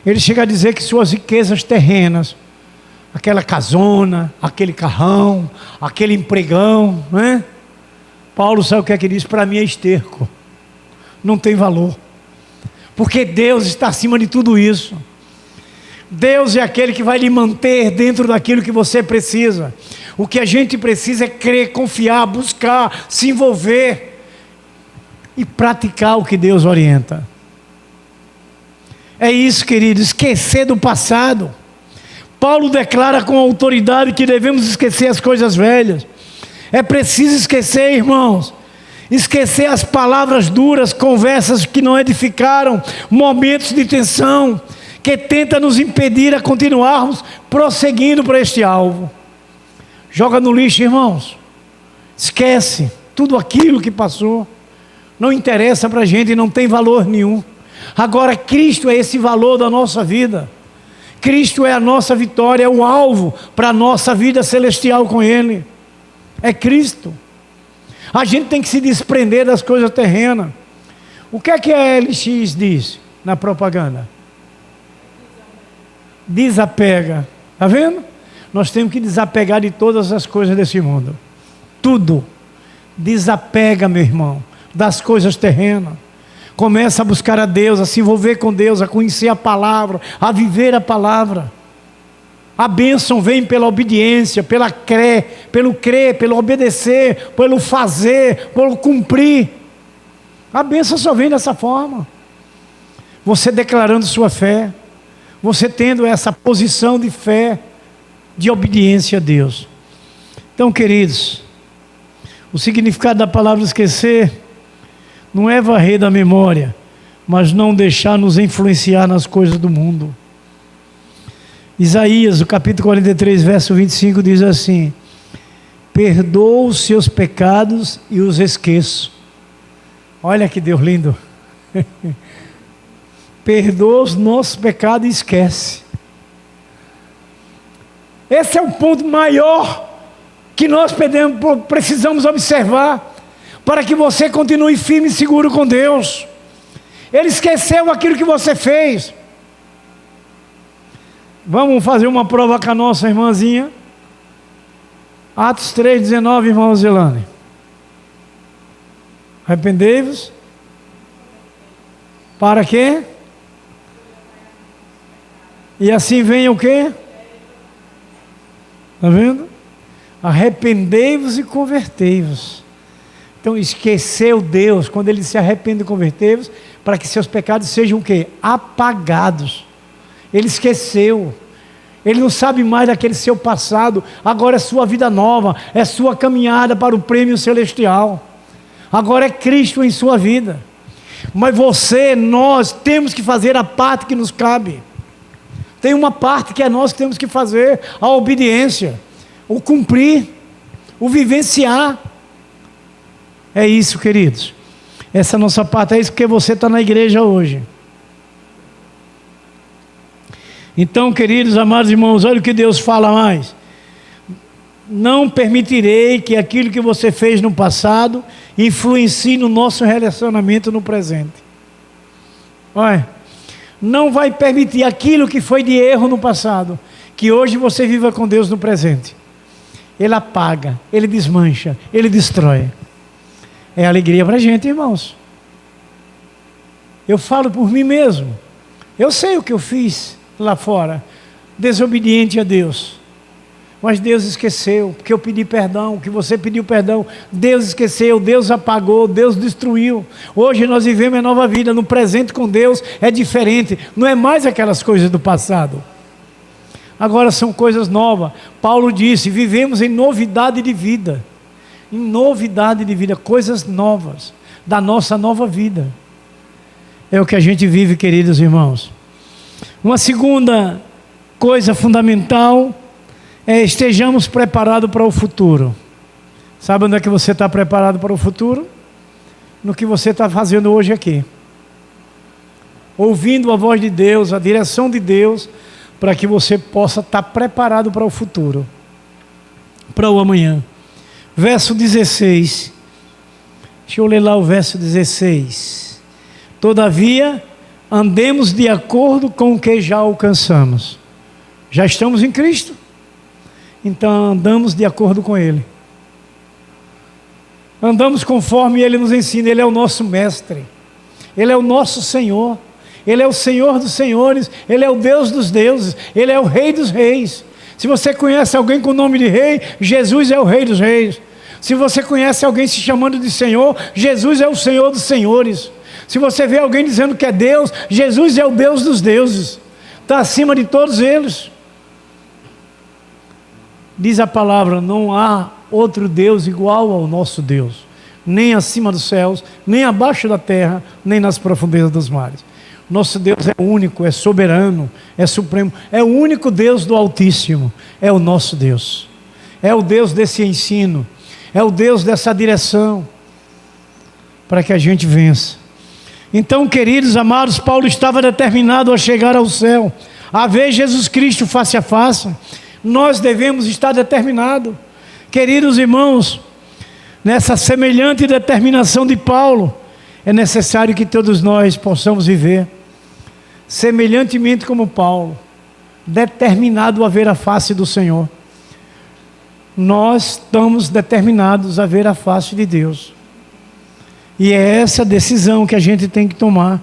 Ele chega a dizer que suas riquezas terrenas, aquela casona, aquele carrão, aquele empregão, não é? Paulo sabe o que é que ele diz? Para mim é esterco, não tem valor, porque Deus está acima de tudo isso. Deus é aquele que vai lhe manter dentro daquilo que você precisa. O que a gente precisa é crer, confiar, buscar, se envolver e praticar o que Deus orienta. É isso, querido, esquecer do passado. Paulo declara com autoridade que devemos esquecer as coisas velhas. É preciso esquecer, irmãos, esquecer as palavras duras, conversas que não edificaram, momentos de tensão, que tenta nos impedir a continuarmos prosseguindo para este alvo. Joga no lixo, irmãos. Esquece tudo aquilo que passou. Não interessa para a gente, não tem valor nenhum. Agora Cristo é esse valor da nossa vida. Cristo é a nossa vitória, é o alvo para a nossa vida celestial com Ele. É Cristo. A gente tem que se desprender das coisas terrenas. O que é que a LX diz na propaganda? Desapega. Está vendo? Nós temos que desapegar de todas as coisas desse mundo. Tudo. Desapega, meu irmão, das coisas terrenas. Começa a buscar a Deus, a se envolver com Deus, a conhecer a palavra, a viver a palavra. A bênção vem pela obediência, pelo crer, pelo obedecer, pelo fazer, pelo cumprir. A bênção só vem dessa forma. Você declarando sua fé, você tendo essa posição de fé, de obediência a Deus. Então, queridos, o significado da palavra esquecer não é varrer da memória, mas não deixar nos influenciar nas coisas do mundo. Isaías, o capítulo 43, verso 25, diz assim: perdoa os seus pecados e os esqueço. Olha que Deus lindo. Perdoa os nossos pecados e esquece. Esse é o ponto maior que nós precisamos observar, para que você continue firme e seguro com Deus. Ele esqueceu aquilo que você fez. Vamos fazer uma prova com a nossa irmãzinha. Atos 3,19, irmã Zelane. Arrependei-vos. Para quê? E assim venha o quê? Está vendo? Arrependei-vos e convertei-vos. Então esqueceu Deus, quando Ele se arrepende e convertei-vos, para que seus pecados sejam o quê? Apagados. Ele esqueceu. Ele não sabe mais daquele seu passado. Agora é sua vida nova, é sua caminhada para o prêmio celestial. Agora é Cristo em sua vida. Mas nós temos que fazer a parte que nos cabe. Tem uma parte que é nós que temos que fazer: a obediência, o cumprir, o vivenciar. É isso, queridos. Essa nossa parte, é isso que você está na igreja hoje. Então, queridos, amados irmãos, olha o que Deus fala mais: não permitirei que aquilo que você fez no passado influencie no nosso relacionamento no presente. Olha, não vai permitir aquilo que foi de erro no passado, que hoje você viva com Deus no presente. Ele apaga, Ele desmancha, Ele destrói. É alegria para a gente, irmãos. Eu falo por mim mesmo. Eu sei o que eu fiz lá fora, desobediente a Deus. Mas Deus esqueceu, porque eu pedi perdão, que você pediu perdão. Deus esqueceu, Deus apagou, Deus destruiu. Hoje nós vivemos uma nova vida, no presente com Deus é diferente. Não é mais aquelas coisas do passado. Agora são coisas novas. Paulo disse: vivemos em novidade de vida. Em novidade de vida, coisas novas, da nossa nova vida. É o que a gente vive, queridos irmãos. Uma segunda coisa fundamental é estejamos preparados para o futuro. Sabe onde é que você está preparado para o futuro? No que você está fazendo hoje aqui. Ouvindo a voz de Deus, a direção de Deus, para que você possa estar preparado para o futuro, para o amanhã. Verso 16. Deixa eu ler lá o verso 16. Todavia, andemos de acordo com o que já alcançamos. Já estamos em Cristo? Então andamos de acordo com Ele. Andamos conforme Ele nos ensina. Ele é o nosso mestre. Ele é o nosso Senhor. Ele é o Senhor dos senhores. Ele é o Deus dos deuses. Ele é o Rei dos reis. Se você conhece alguém com o nome de rei, Jesus é o Rei dos reis. Se você conhece alguém se chamando de Senhor, Jesus é o Senhor dos senhores. Se você vê alguém dizendo que é Deus, Jesus é o Deus dos deuses. Está acima de todos eles. Diz a palavra: não há outro Deus igual ao nosso Deus, nem acima dos céus, nem abaixo da terra, nem nas profundezas dos mares. Nosso Deus é único, é soberano, é supremo, é o único Deus do Altíssimo, é o nosso Deus, é o Deus desse ensino, é o Deus dessa direção, para que a gente vença. Então, queridos amados, Paulo estava determinado a chegar ao céu, a ver Jesus Cristo face a face. Nós devemos estar determinados. Queridos irmãos, nessa semelhante determinação de Paulo, é necessário que todos nós possamos viver semelhantemente como Paulo, determinado a ver a face do Senhor. Nós estamos determinados a ver a face de Deus. E é essa decisão que a gente tem que tomar.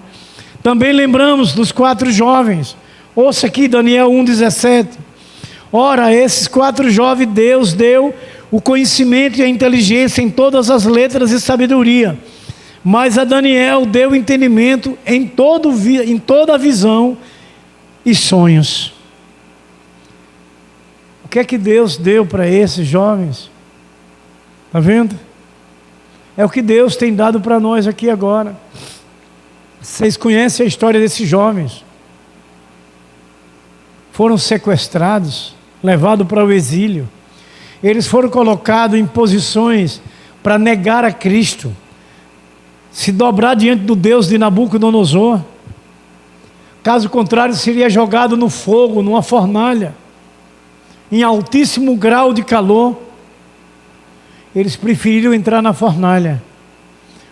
Também lembramos dos 4 jovens. Ouça aqui Daniel 1,17. Ora, esses 4 jovens Deus deu o conhecimento e a inteligência em todas as letras e sabedoria. Mas a Daniel deu entendimento em toda a visão e sonhos. O que é que Deus deu para esses jovens? Está vendo? É o que Deus tem dado para nós aqui agora. Vocês conhecem a história desses jovens? Foram sequestrados, levados para o exílio. Eles foram colocados em posições para negar a Cristo, se dobrar diante do Deus de Nabucodonosor. Caso contrário, seria jogado no fogo, numa fornalha, em altíssimo grau de calor. Eles preferiram entrar na fornalha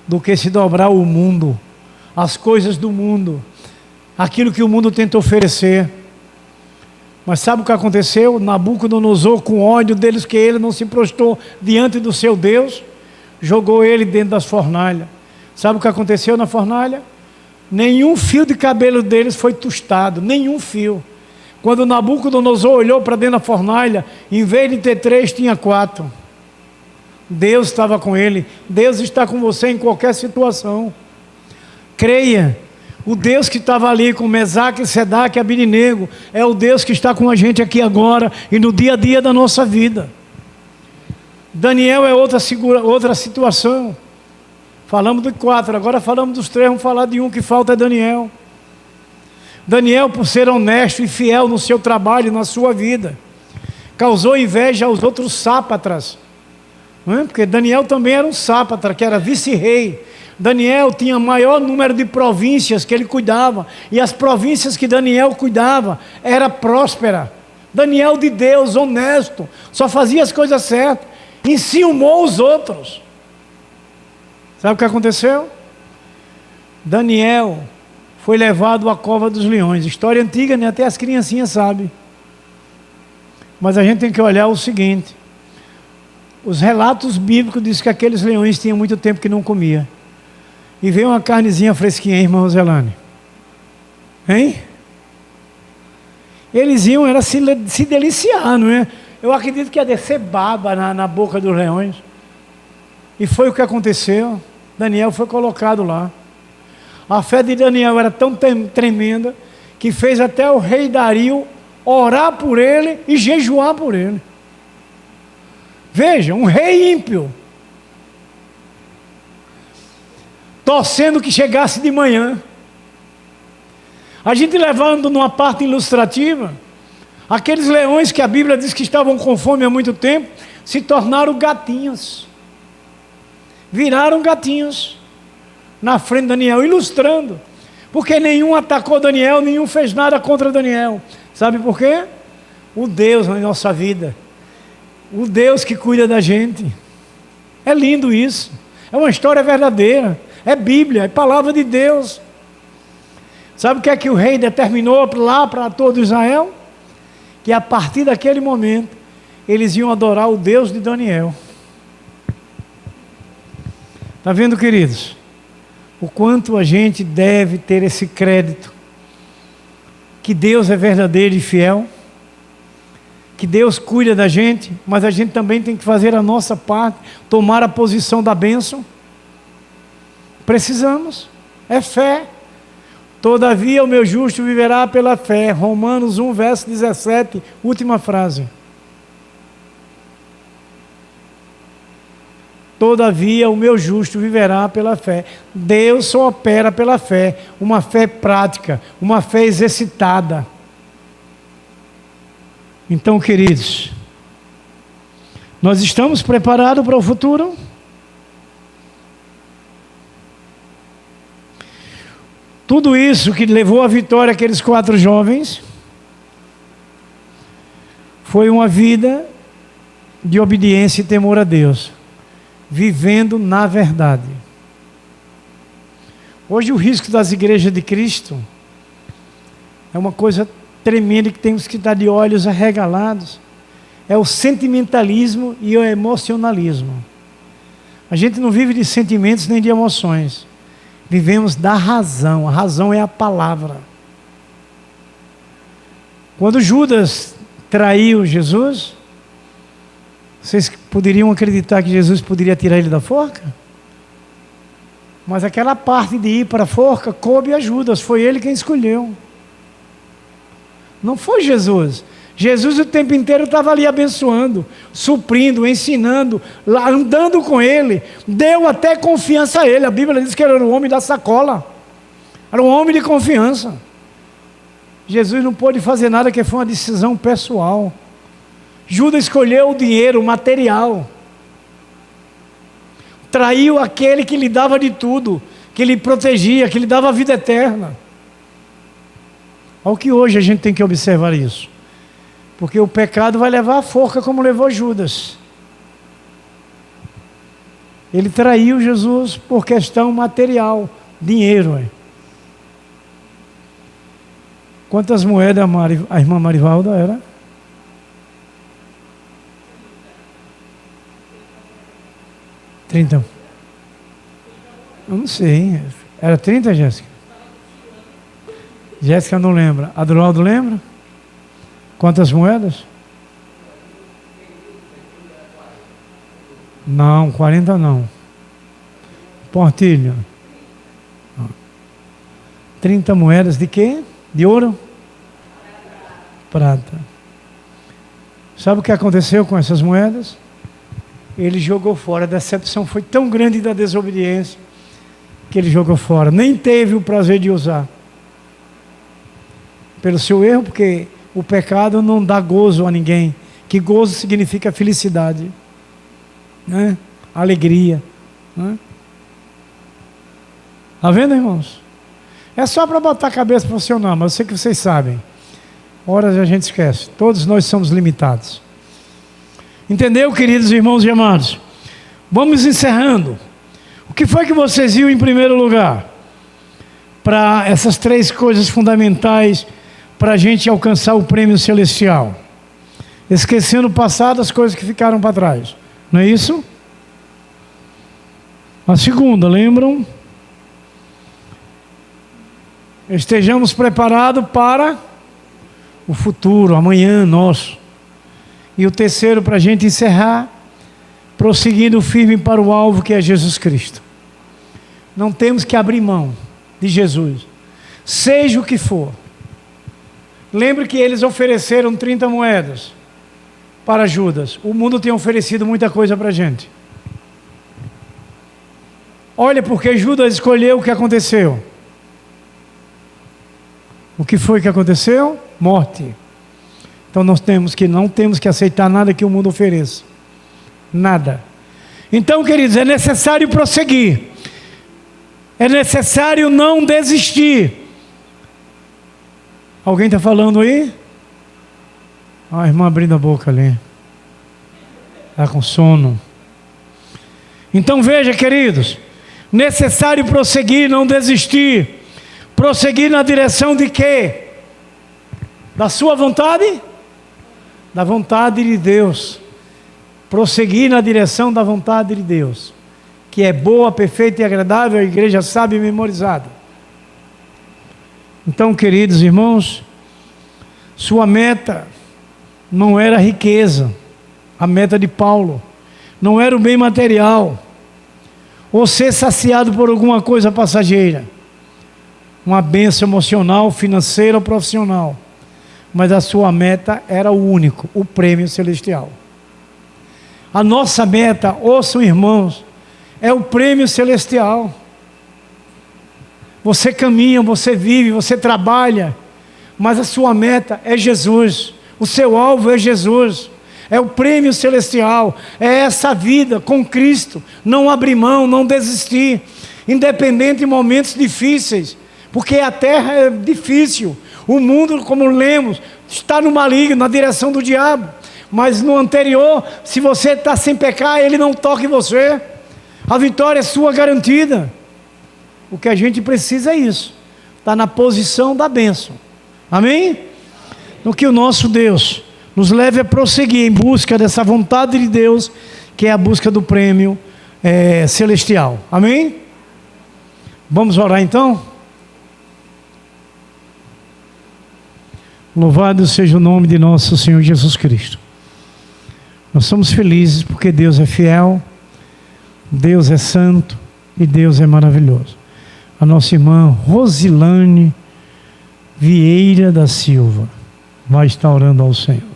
do que se dobrar ao mundo, as coisas do mundo, aquilo que o mundo tenta oferecer. Mas sabe o que aconteceu? Nabucodonosor, com ódio deles, que ele não se prostrou diante do seu Deus, jogou ele dentro das fornalhas. Sabe o que aconteceu na fornalha? Nenhum fio de cabelo deles foi tostado, nenhum fio. Quando Nabucodonosor olhou para dentro da fornalha, em vez de ter 3, tinha 4. Deus estava com ele. Deus está com você em qualquer situação. Creia, o Deus que estava ali com Mesaque, Sedaque e Abednego é o Deus que está com a gente aqui agora e no dia a dia da nossa vida. Daniel é outra situação. Falamos de 4, agora falamos dos 3, vamos falar de um que falta, é Daniel. Daniel, por ser honesto e fiel no seu trabalho e na sua vida, causou inveja aos outros sápatras. Não é? Porque Daniel também era um sápatra, que era vice-rei. Daniel tinha maior número de províncias que ele cuidava, e as províncias que Daniel cuidava era próspera. Daniel de Deus, honesto, só fazia as coisas certas, enciumou os outros. Sabe o que aconteceu? Daniel foi levado à cova dos leões. História antiga, né? Até as criancinhas sabem. Mas a gente tem que olhar o seguinte: os relatos bíblicos dizem que aqueles leões tinham muito tempo que não comia. E veio uma carnezinha fresquinha, hein, irmã Roselane? Hein? Eles iam era se deliciar, não é? Eu acredito que ia descer baba na boca dos leões. E foi o que aconteceu. Daniel foi colocado lá. A fé de Daniel era tão tremenda que fez até o rei Dario orar por ele e jejuar por ele. Veja, um rei ímpio, torcendo que chegasse de manhã. A gente levando numa parte ilustrativa, aqueles leões que a Bíblia diz que estavam com fome há muito tempo, se tornaram gatinhos. Viraram gatinhos na frente de Daniel, ilustrando, porque nenhum atacou Daniel, nenhum fez nada contra Daniel. Sabe por quê? O Deus na nossa vida, o Deus que cuida da gente. É lindo isso, é uma história verdadeira, é Bíblia, é palavra de Deus. Sabe o que é que o rei determinou lá para todo Israel? Que a partir daquele momento eles iam adorar o Deus de Daniel. Está vendo, queridos? O quanto a gente deve ter esse crédito, que Deus é verdadeiro e fiel, que Deus cuida da gente, mas a gente também tem que fazer a nossa parte, tomar a posição da bênção. Precisamos, é fé. Todavia o meu justo viverá pela fé. Romanos 1, verso 17, última frase. Todavia o meu justo viverá pela fé. Deus só opera pela fé, uma fé prática, uma fé exercitada. Então, queridos, nós estamos preparados para o futuro? Tudo isso que levou à vitória aqueles 4 jovens foi uma vida de obediência e temor a Deus. vivendo na verdade. Hoje o risco das igrejas de Cristo é uma coisa tremenda que temos que estar de olhos arregalados. É o sentimentalismo e o emocionalismo. A gente não vive de sentimentos nem de emoções. Vivemos da razão. A razão é a palavra. Quando Judas traiu Jesus, vocês poderiam acreditar que Jesus poderia tirar ele da forca? Mas aquela parte de ir para a forca coube a Judas. Foi ele quem escolheu. Não foi Jesus. Jesus o tempo inteiro estava ali abençoando, suprindo, ensinando, andando com ele. Deu até confiança a ele. A Bíblia diz que ele era o homem da sacola. Era um homem de confiança. Jesus não pôde fazer nada, que foi uma decisão pessoal. Judas escolheu o dinheiro, o material. Traiu aquele que lhe dava de tudo, que lhe protegia, que lhe dava a vida eterna. Ao que hoje a gente tem que observar isso. Porque o pecado vai levar a forca como levou Judas. Ele traiu Jesus por questão material, dinheiro. Quantas moedas a irmã Marivalda era? 30. Eu não sei. Era 30, Jéssica? Jéssica não lembra. Adroaldo lembra? Quantas moedas? Não, 40 não. Portilho. 30 moedas de quê? De ouro? Prata. Sabe o que aconteceu com essas moedas? Ele jogou fora. A decepção foi tão grande da desobediência que ele jogou fora. Nem teve o prazer de usar. Pelo seu erro, porque o pecado não dá gozo a ninguém. Que gozo significa felicidade, né? Alegria, né? Está vendo, irmãos? É só para botar a cabeça para funcionar, mas eu sei que vocês sabem. Horas a gente esquece. Todos nós somos limitados. Entendeu, queridos irmãos e amados? Vamos encerrando. O que foi que vocês viram em primeiro lugar? Para essas três coisas fundamentais para a gente alcançar o prêmio celestial. Esquecendo o passado, as coisas que ficaram para trás. Não é isso? A segunda, lembram? Estejamos preparados para o futuro, amanhã nosso. E o terceiro, para a gente encerrar, prosseguindo firme para o alvo, que é Jesus Cristo. Não temos que abrir mão de Jesus, seja o que for. Lembre que eles ofereceram 30 moedas para Judas. O mundo tem oferecido muita coisa para a gente. Olha, porque Judas escolheu, o que aconteceu? O que foi que aconteceu? Morte. Então nós não temos que aceitar nada que o mundo ofereça. Nada. Então, queridos, é necessário prosseguir. É necessário não desistir. Alguém está falando aí? A irmã abrindo a boca ali. Está com sono. Então veja, queridos, necessário prosseguir, não desistir. Prosseguir na direção de quê? Da sua vontade? Da vontade de Deus. Prosseguir na direção da vontade de Deus, que é boa, perfeita e agradável, a igreja sabe e memorizada. Então, queridos irmãos, sua meta não era a riqueza, a meta de Paulo, não era o bem material, ou ser saciado por alguma coisa passageira, uma bênção emocional, financeira ou profissional, mas a sua meta era o único, o prêmio celestial. A nossa meta, ouçam irmãos, é o prêmio celestial. Você caminha, você vive, você trabalha, mas a sua meta é Jesus, o seu alvo é Jesus, é o prêmio celestial, é essa vida com Cristo, não abrir mão, não desistir, independente de momentos difíceis, porque a terra é difícil, o mundo, como lemos, está no maligno, na direção do diabo, mas no anterior, se você está sem pecar, ele não toca em você. A vitória é sua garantida. O que a gente precisa é isso. Está na posição da bênção. Amém? No que o nosso Deus nos leve a prosseguir em busca dessa vontade de Deus, que é a busca do prêmio celestial. Amém? Vamos orar então? Louvado seja o nome de nosso Senhor Jesus Cristo. Nós somos felizes porque Deus é fiel, Deus é santo e Deus é maravilhoso. A nossa irmã Rosilane Vieira da Silva vai estar orando ao Senhor.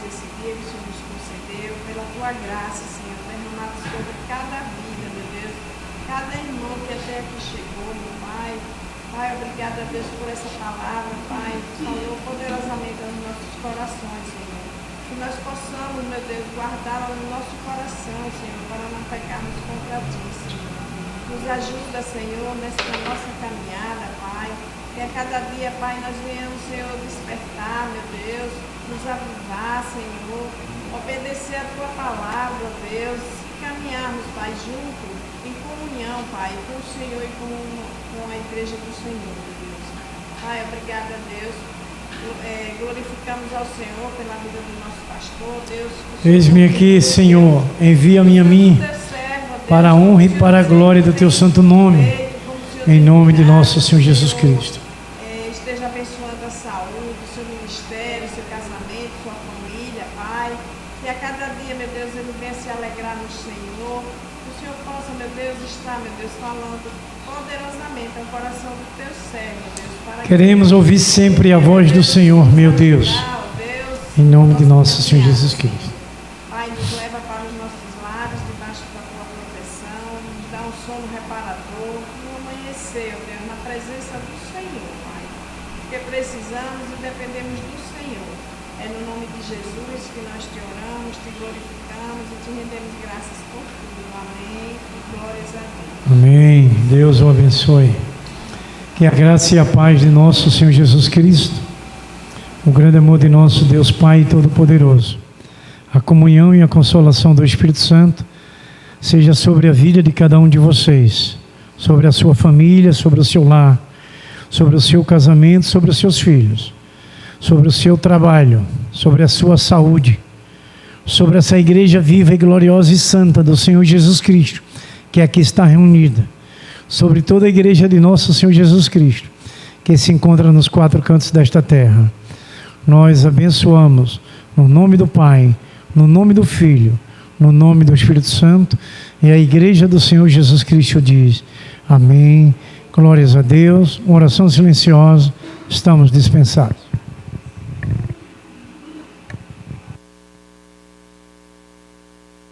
Esse dia que o Senhor nos concedeu, pela tua graça, Senhor, derramado sobre cada vida, meu Deus, cada irmão que até aqui chegou, meu Pai. Pai, obrigada, Deus, por essa palavra, Pai, que falou poderosamente aos nossos corações, Senhor. Que nós possamos, meu Deus, guardá-la no nosso coração, Senhor, para não pecarmos contra ti, Senhor. Nos ajuda, Senhor, nessa nossa caminhada, Pai. Que a cada dia, Pai, nós venhamos, Senhor, despertar, meu Deus, nos avivar, Senhor, obedecer a tua palavra, Deus, caminharmos, Pai, junto, em comunhão, Pai, com o Senhor e com a igreja do Senhor, meu Deus. Pai, obrigada, Deus. Glorificamos ao Senhor pela vida do nosso pastor, Deus. Eis-me aqui, Senhor, envia-me a mim, para a honra e para a glória do teu santo nome, em nome de nosso Senhor Jesus Cristo. Esteja abençoando a saúde, o seu ministério, o seu casamento, sua família, Pai. Que a cada dia, meu Deus, ele venha se alegrar no Senhor. Que o Senhor possa, meu Deus, estar, meu Deus, falando poderosamente ao coração do teu servo, meu Deus. Queremos ouvir sempre a voz do Senhor, meu Deus, em nome de nosso Senhor Jesus Cristo. Pai, nos leva para os nossos lares, debaixo da tua proteção, nos dá um sono reparador, no amanhecer, ó Deus, na presença do Senhor, Pai. Porque precisamos e dependemos do Senhor. É no nome de Jesus que nós te oramos, te glorificamos e te rendemos graças por tudo. Amém. E glórias a Deus. Amém. Deus o abençoe. Que a graça e a paz de nosso Senhor Jesus Cristo, o grande amor de nosso Deus Pai Todo-Poderoso, a comunhão e a consolação do Espírito Santo seja sobre a vida de cada um de vocês, sobre a sua família, sobre o seu lar, sobre o seu casamento, sobre os seus filhos, sobre o seu trabalho, sobre a sua saúde, sobre essa igreja viva e gloriosa e santa do Senhor Jesus Cristo, que aqui está reunida, sobre toda a igreja de nosso Senhor Jesus Cristo, que se encontra nos quatro cantos desta terra. Nós abençoamos no nome do Pai, no nome do Filho, no nome do Espírito Santo, e a igreja do Senhor Jesus Cristo diz: amém, glórias a Deus. Oração silenciosa, estamos dispensados.